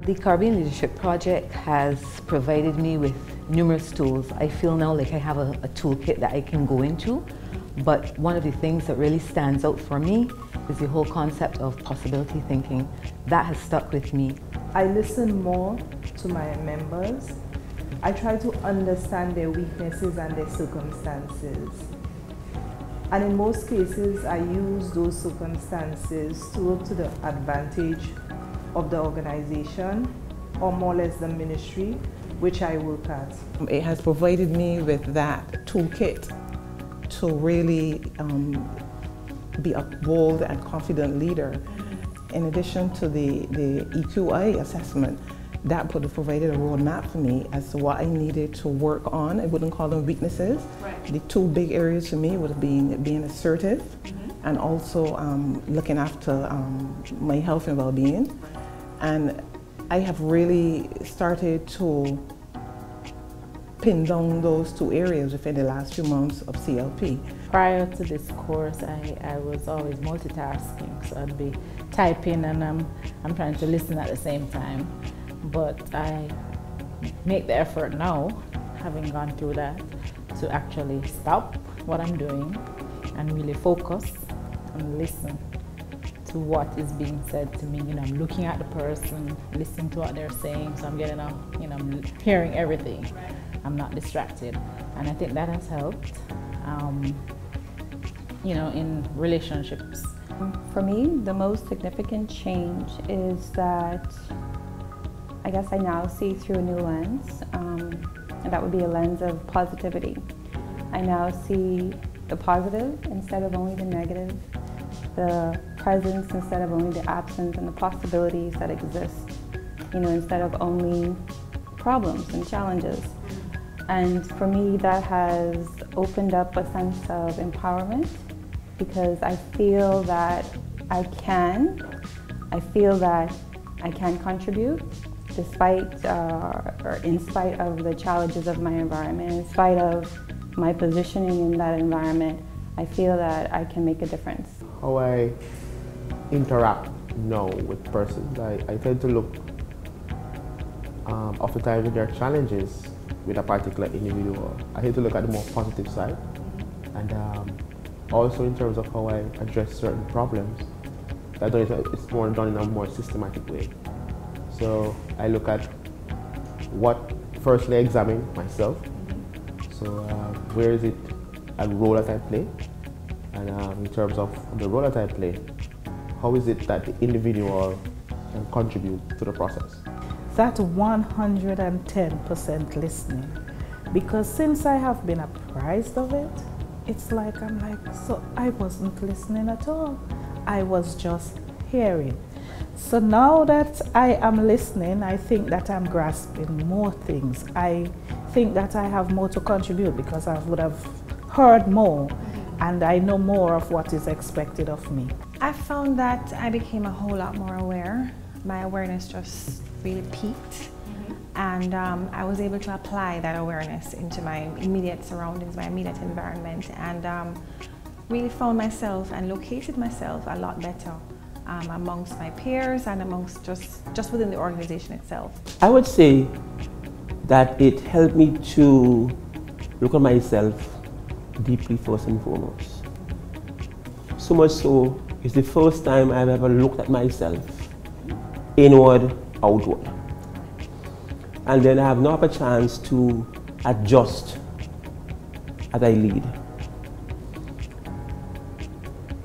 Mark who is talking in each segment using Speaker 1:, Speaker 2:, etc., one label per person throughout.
Speaker 1: The Caribbean Leadership Project has provided me with numerous tools. I feel now like I have a toolkit that I can go into, but one of the things that really stands out for me is the whole concept of possibility thinking. That has stuck with me.
Speaker 2: I listen more to my members. I try to understand their weaknesses and their circumstances. And in most cases, I use those circumstances to work to the advantage of the organization, or more or less the ministry, which I work at.
Speaker 3: It has provided me with that toolkit to really be a bold and confident leader. In addition to the EQI assessment, that provided a roadmap for me as to what I needed to work on. I wouldn't call them weaknesses. Right. The two big areas for me would have been being assertive and also looking after my health and well-being. And I have really started to pin down those two areas within the last few months of CLP.
Speaker 4: Prior to this course, I was always multitasking, so I'd be typing and I'm trying to listen at the same time. But I make the effort now, having gone through that, to actually stop what I'm doing and really focus and listen to what is being said to me. You know, I'm looking at the person, listening to what they're saying, so I'm getting I'm hearing everything. I'm not distracted, and I think that has helped, in relationships.
Speaker 5: For me, the most significant change is that I guess I now see through a new lens, and that would be a lens of positivity. I now see the positive instead of only the negative, the presence instead of only the absence, and the possibilities that exist, instead of only problems and challenges. And for me, that has opened up a sense of empowerment, because I feel that I feel that I can contribute despite or in spite of the challenges of my environment, in spite of my positioning in that environment. I feel that I can make a difference.
Speaker 6: How I interact now with persons, I tend to look oftentimes when there are challenges with a particular individual, I tend to look at the more positive side, and also in terms of how I address certain problems, it's more done in a more systematic way. So I look at firstly I examine myself, so where is it a role that I play, and in terms of the role that I play, how is it that the individual can contribute to the process?
Speaker 4: That 110% listening, because since I have been apprised of it, it's like so I wasn't listening at all. I was just hearing. So now that I am listening, I think that I'm grasping more things. I think that I have more to contribute because I would have heard more and I know more of what is expected of me.
Speaker 7: I found that I became a whole lot more aware. My awareness just really peaked, and I was able to apply that awareness into my immediate surroundings, my immediate environment, and really found myself and located myself a lot better amongst my peers and amongst just within the organization itself.
Speaker 8: I would say that it helped me to look at myself deeply first and foremost. So much so, it's the first time I've ever looked at myself inward, outward. And then I have now a chance to adjust as I lead.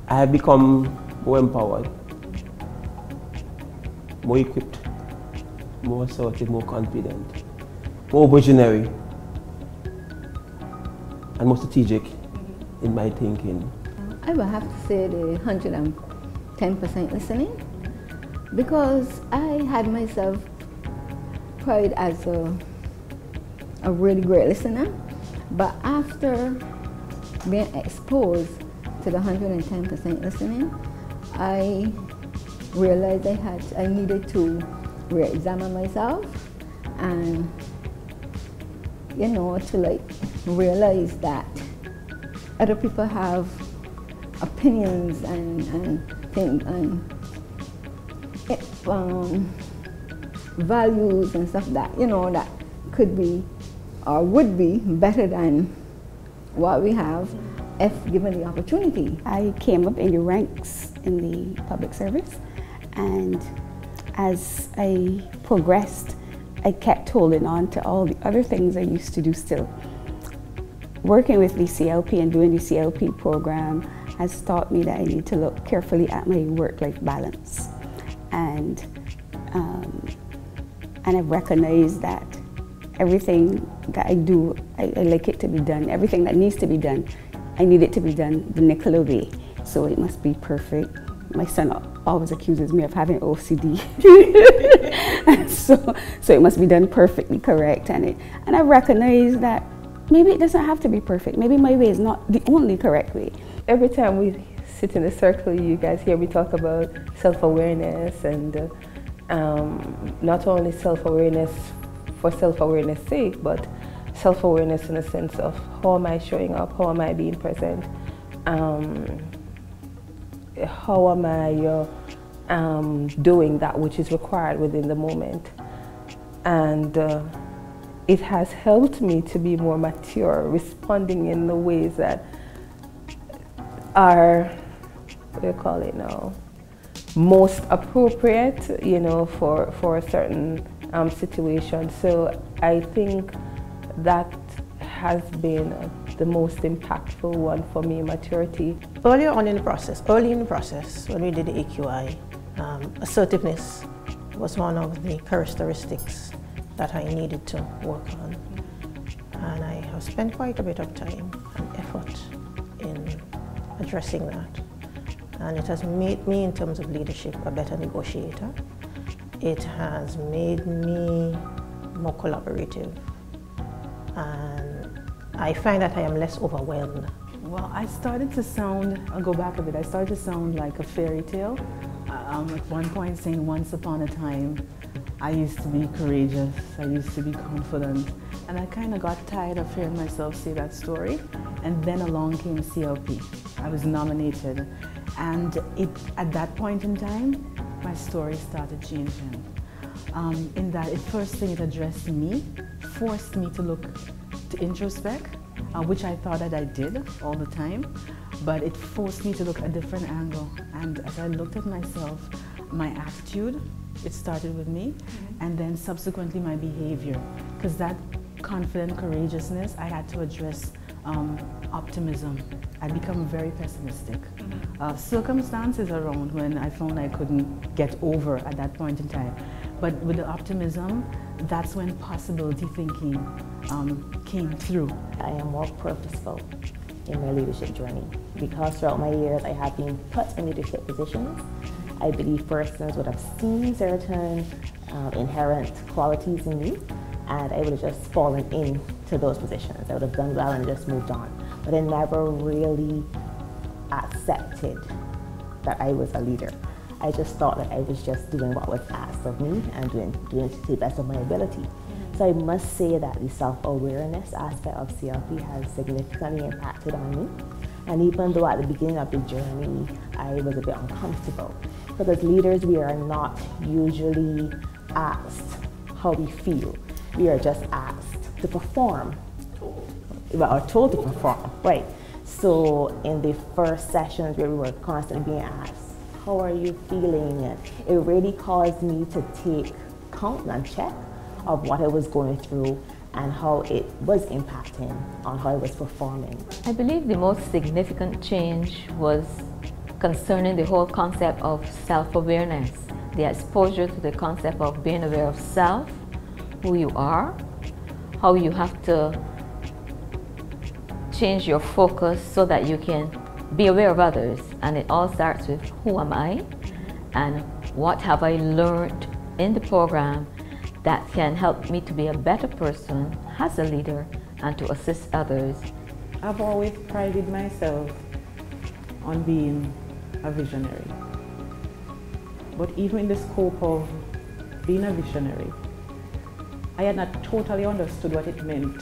Speaker 8: I have become more empowered, more equipped, more assertive, more confident, more visionary, and more strategic in my thinking.
Speaker 9: I would have to say the 110% listening, because I had myself pride as a really great listener, but after being exposed to the 110% listening, I realized I needed to re-examine myself and to realize that other people have opinions and things, and values and stuff that, you know, that could be or would be better than what we have if given the opportunity.
Speaker 10: I came up in the ranks in the public service, and as I progressed, I kept holding on to all the other things I used to do still. Working with the CLP and doing the CLP program has taught me that I need to look carefully at my work-life balance. And I've recognized that everything that I do, I like it to be done. Everything that needs to be done, I need it to be done the nickel way. So it must be perfect. My son always accuses me of having OCD. And so it must be done perfectly correct. And I recognize that maybe it doesn't have to be perfect. Maybe my way is not the only correct way.
Speaker 2: Every time we sit in a circle, you guys hear me talk about self-awareness, and not only self-awareness for self-awareness sake, but self-awareness in the sense of how am I showing up, how am I being present, how am I doing that which is required within the moment. And it has helped me to be more mature, responding in the ways that are, what do you call it now, most appropriate, you know, for a certain situation. So I think that has been the most impactful one for me, maturity.
Speaker 11: Early in the process, when we did the AQI, assertiveness was one of the characteristics that I needed to work on. And I have spent quite a bit of time and effort in addressing that. And it has made me, in terms of leadership, a better negotiator. It has made me more collaborative. And I find that I am less overwhelmed.
Speaker 12: Well, I started to sound, I'll go back a bit, I started to sound like a fairy tale. At one point saying, once upon a time, I used to be courageous, I used to be confident, and I kind of got tired of hearing myself say that story. And then along came CLP. I was nominated, and at that point in time, my story started changing. In that first thing it addressed me, forced me to look, to introspect, which I thought that I did all the time, but it forced me to look at a different angle. And as I looked at myself, my attitude, it started with me, and then subsequently my behavior. Because that confident courageousness, I had to address optimism. I'd become very pessimistic. Circumstances around when I found I couldn't get over at that point in time. But with the optimism, that's when possibility thinking came through.
Speaker 13: I am more purposeful in my leadership journey because throughout my years I have been put in leadership positions. I believe persons would have seen certain inherent qualities in me, and I would have just fallen into those positions. I would have done well and just moved on. But I never really accepted that I was a leader. I just thought that I was just doing what was asked of me and doing to the best of my ability. So I must say that the self-awareness aspect of CLP has significantly impacted on me. And even though at the beginning of the journey, I was a bit uncomfortable. Because as leaders, we are not usually asked how we feel. We are just asked to perform, or told to perform, right? So in the first sessions where we were constantly being asked, how are you feeling? It really caused me to take count and check of what I was going through and how it was impacting on how I was performing.
Speaker 1: I believe the most significant change was concerning the whole concept of self-awareness, the exposure to the concept of being aware of self, who you are, how you have to change your focus so that you can be aware of others. And it all starts with who am I and what have I learned in the program that can help me to be a better person as a leader and to assist others.
Speaker 12: I've always prided myself on being a visionary. But even in the scope of being a visionary, I had not totally understood what it meant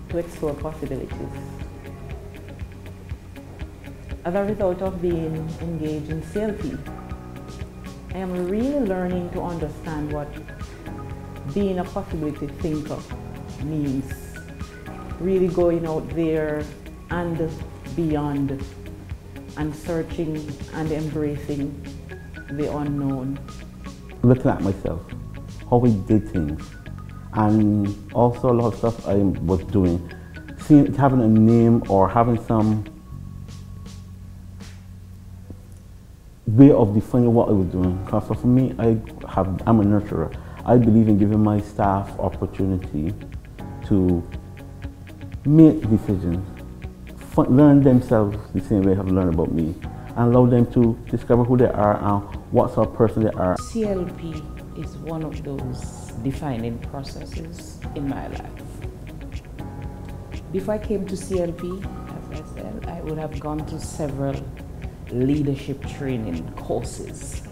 Speaker 12: to explore possibilities. As a result of being engaged in CLP,
Speaker 14: I am really learning to understand what being a possibility thinker means. Really going out there and beyond and searching and embracing the unknown.
Speaker 6: Looking at myself, how I did things, and also a lot of stuff I was doing, having a name or having some way of defining what I was doing. Because for me, I'm a nurturer. I believe in giving my staff opportunity to make decisions, learn themselves the same way they have learned about me, and allow them to discover who they are and what sort of person they are.
Speaker 4: CLP is one of those defining processes in my life. Before I came to CLP, as I said, I would have gone to several leadership training courses.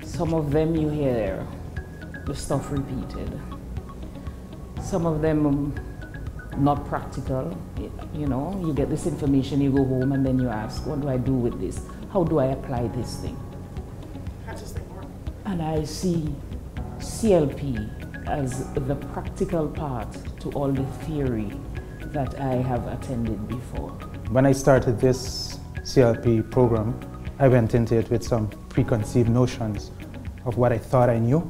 Speaker 4: Some of them you hear the stuff repeated. Some of them not practical. You know, you get this information, you go home and then you ask, what do I do with this? How do I apply this thing?
Speaker 15: How does this thing work?
Speaker 4: And I see CLP as the practical part to all the theory that I have attended before.
Speaker 16: When I started this CLP program, I went into it with some preconceived notions of what I thought I knew,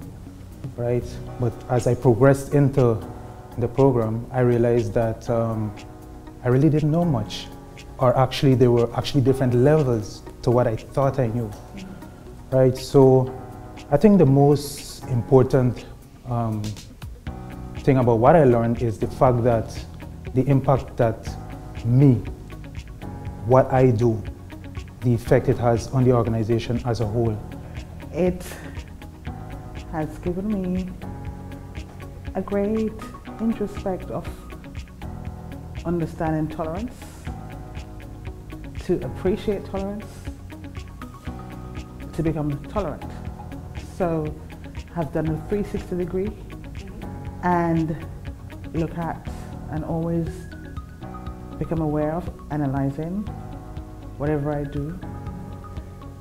Speaker 16: right? But as I progressed into the program, I realized that I really didn't know much, or actually there were actually different levels to what I thought I knew, right? So I think the most important thing about what I learned is the fact that the impact that me, what I do, the effect it has on the organization as a whole.
Speaker 12: It has given me a great introspect of understanding tolerance, to appreciate tolerance, to become tolerant. So I've done a 360 degree and look at and always become aware of analyzing whatever I do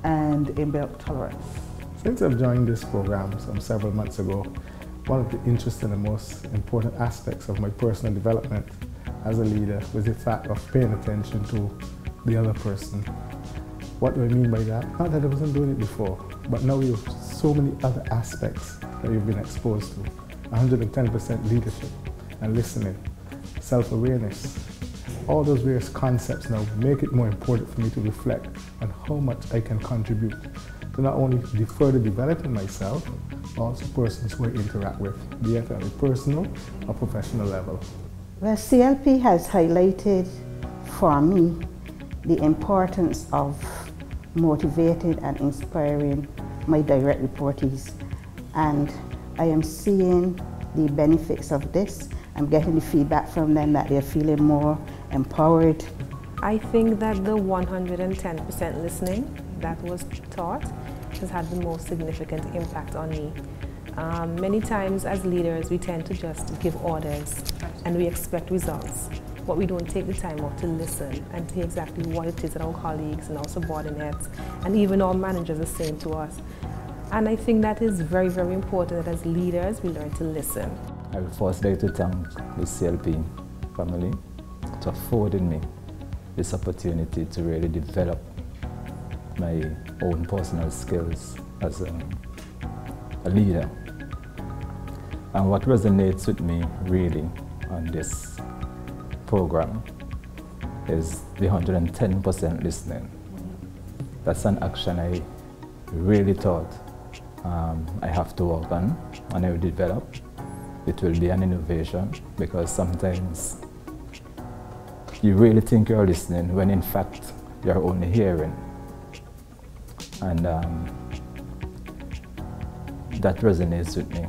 Speaker 12: and embed tolerance.
Speaker 17: Since I've joined this program some several months ago, one of the interesting and most important aspects of my personal development as a leader was the fact of paying attention to the other person. What do I mean by that? Not that I wasn't doing it before, but now we have so many other aspects that you've been exposed to. 110% leadership and listening, self-awareness. All those various concepts now make it more important for me to reflect on how much I can contribute to not only the further developing myself, but also persons who I interact with, be it at a personal or professional level.
Speaker 11: Well, CLP has highlighted for me the importance of motivating and inspiring my direct reportees, and I am seeing the benefits of this. I'm getting the feedback from them that they're feeling more empowered.
Speaker 2: I think that the 110% listening that was taught has had the most significant impact on me. Many times as leaders we tend to just give orders and we expect results, but we don't take the time out to listen and hear exactly what it is that our colleagues and our subordinates and even our managers are saying to us. And I think that is very, very important that as leaders we learn to listen.
Speaker 18: I would first like to thank the CLP family for affording me this opportunity to really develop my own personal skills as a leader. And what resonates with me really on this program is the 110% listening. That's an action I really thought I have to work on and I will develop. It will be an innovation because sometimes you really think you're listening when in fact you're only hearing. And that resonates with me.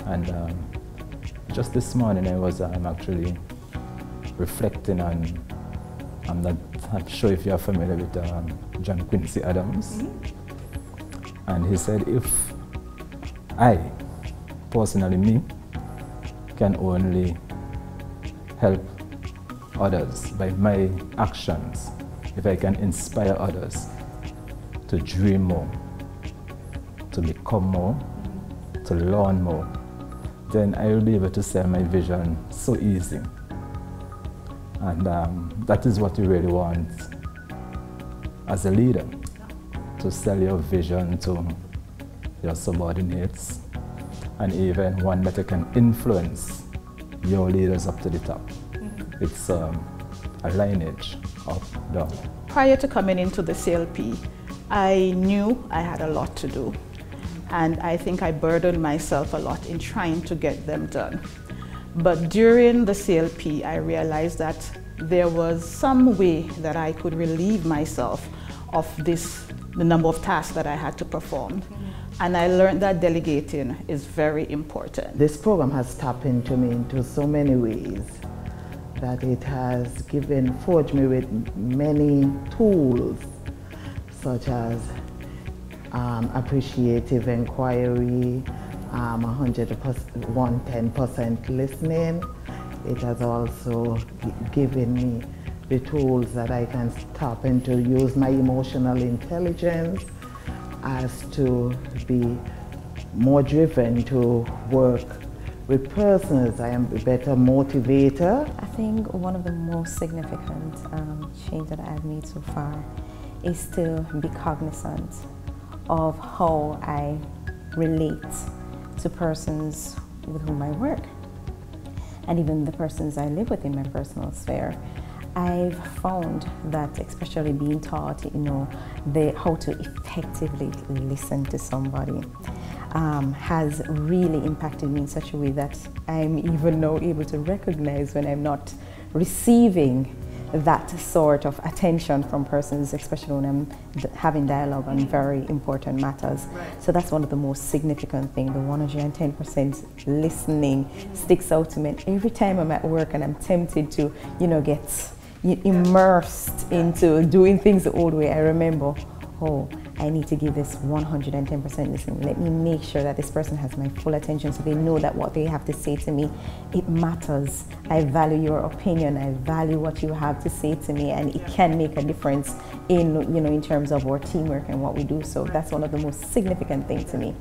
Speaker 18: And just this morning I was actually reflecting on, I'm not sure if you're familiar with John Quincy Adams. And he said, if I, personally me, can only help others by my actions, if I can inspire others to dream more, to become more, to learn more, then I will be able to sell my vision so easy. And that is what you really want as a leader, to sell your vision to your subordinates, and even one that you can influence your leaders up to the top. It's a lineage up, down.
Speaker 19: Prior to coming into the CLP, I knew I had a lot to do. And I think I burdened myself a lot in trying to get them done. But during the CLP, I realized that there was some way that I could relieve myself of the number of tasks that I had to perform. And I learned that delegating is very important.
Speaker 20: This program has tapped into me into so many ways that it has forged me with many tools, such as appreciative inquiry, 110% listening. It has also given me the tools that I can tap into, use my emotional intelligence as to be more driven to work with persons. I am a better motivator.
Speaker 21: I think one of the most significant change that I've made so far is to be cognizant of how I relate to persons with whom I work, and even the persons I live with in my personal sphere. I've found that, especially being taught, how to effectively listen to somebody has really impacted me in such a way that I'm even now able to recognize when I'm not receiving that sort of attention from persons, especially when I'm having dialogue on very important matters. Right. So that's one of the most significant things. The 110% listening sticks out to me. And every time I'm at work and I'm tempted to, get immersed into doing things the old way, I remember, oh, I need to give this 110% listening. Let me make sure that this person has my full attention so they know that what they have to say to me, it matters. I value your opinion. I value what you have to say to me, and it can make a difference in, in terms of our teamwork and what we do. So that's one of the most significant things to me.